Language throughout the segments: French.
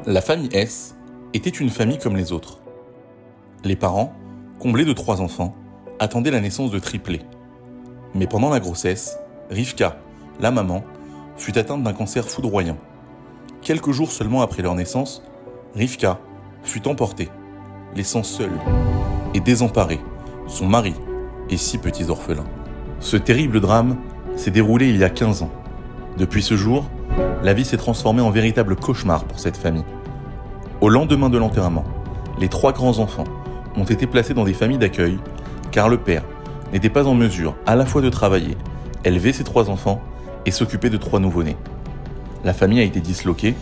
La famille S était une famille comme les autres. Les parents, comblés de 3 enfants, attendaient la naissance de triplés. Mais pendant la grossesse, Rivka, la maman, fut atteinte d'un cancer foudroyant. Quelques jours seulement après leur naissance, Rivka fut emportée, laissant seule et désemparée son mari et 6 petits orphelins. Ce terrible drame s'est déroulé il y a 15 ans. Depuis ce jour, la vie s'est transformée en véritable cauchemar pour cette famille. Au lendemain de l'enterrement, les 3 grands enfants ont été placés dans des familles d'accueil car le père n'était pas en mesure à la fois de travailler, élever ses 3 enfants et s'occuper de 3 nouveau-nés. La famille a été disloquée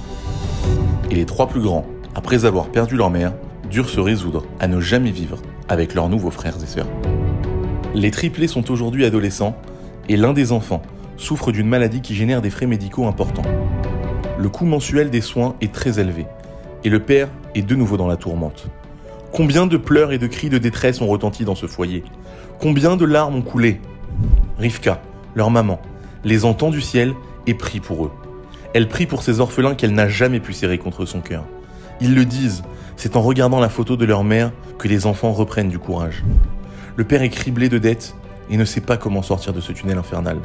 et les 3 plus grands, après avoir perdu leur mère, durent se résoudre à ne jamais vivre avec leurs nouveaux frères et sœurs. Les triplés sont aujourd'hui adolescents et l'un des enfants souffre d'une maladie qui génère des frais médicaux importants. Le coût mensuel des soins est très élevé et le père est de nouveau dans la tourmente. Combien de pleurs et de cris de détresse ont retenti dans ce foyer? Combien de larmes ont coulé? Rivka, leur maman, les entend du ciel et prie pour eux. Elle prie pour ces orphelins qu'elle n'a jamais pu serrer contre son cœur. Ils le disent, c'est en regardant la photo de leur mère que les enfants reprennent du courage. Le père est criblé de dettes et ne sait pas comment sortir de ce tunnel infernal.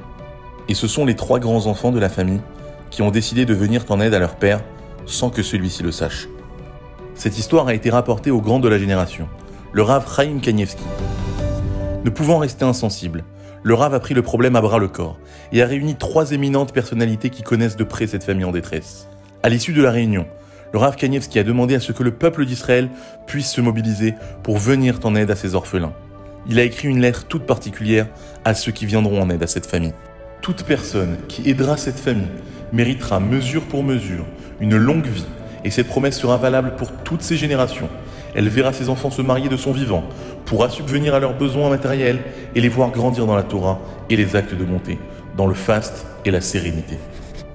Et ce sont les 3 grands enfants de la famille qui ont décidé de venir en aide à leur père sans que celui-ci le sache. Cette histoire a été rapportée au grand de la génération, le Rav Chaim Kanievski. Ne pouvant rester insensible, le Rav a pris le problème à bras le corps et a réuni 3 éminentes personnalités qui connaissent de près cette famille en détresse. À l'issue de la réunion, le Rav Kanievski a demandé à ce que le peuple d'Israël puisse se mobiliser pour venir en aide à ces orphelins. Il a écrit une lettre toute particulière à ceux qui viendront en aide à cette famille. Toute personne qui aidera cette famille méritera mesure pour mesure une longue vie et cette promesse sera valable pour toutes ces générations. Elle verra ses enfants se marier de son vivant, pourra subvenir à leurs besoins matériels et les voir grandir dans la Torah et les actes de bonté, dans le faste et la sérénité.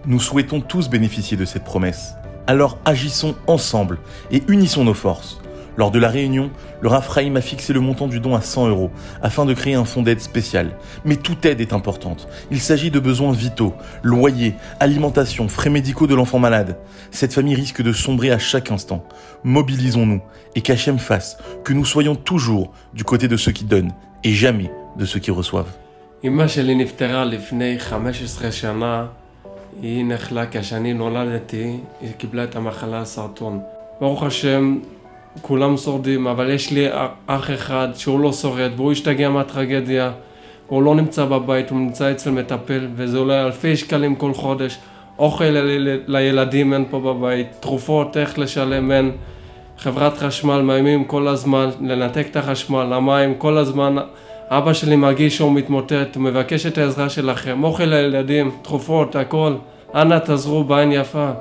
Nous souhaitons tous bénéficier de cette promesse. Alors agissons ensemble et unissons nos forces. Lors de la réunion, le Rav Chaim a fixé le montant du don à 100 € afin de créer un fonds d'aide spécial. Mais toute aide est importante. Il s'agit de besoins vitaux, loyer, alimentation, frais médicaux de l'enfant malade. Cette famille risque de sombrer à chaque instant. Mobilisons-nous et qu'Hachem fasse que nous soyons toujours du côté de ceux qui donnent et jamais de ceux qui reçoivent. אמא שלי נפטרה לפני 15 שנה, היא נחלה כשאני נולדתי, היא קיבלה את המחלה הסרטן. ברוך השם, כולם שורדים, אבל יש לי אח אחד שהוא לא שורד, והוא השתגע מהטרגדיה, הוא לא נמצא בבית, הוא נמצא אצל מטפל, וזה עולה אלפי שקלים כל חודש. אוכל לילדים אין פה בבית, תרופות, איך לשלם אין. חברת חשמל, מאיימים כל הזמן, לנתק את החשמל, המים, כל הזמן. אבא שלי מרגיש שהוא מתמוטט, הוא מבקש את העזרה שלכם, אוכל לילדים, תרופות, הכל. אנא תעזרו בעין יפה.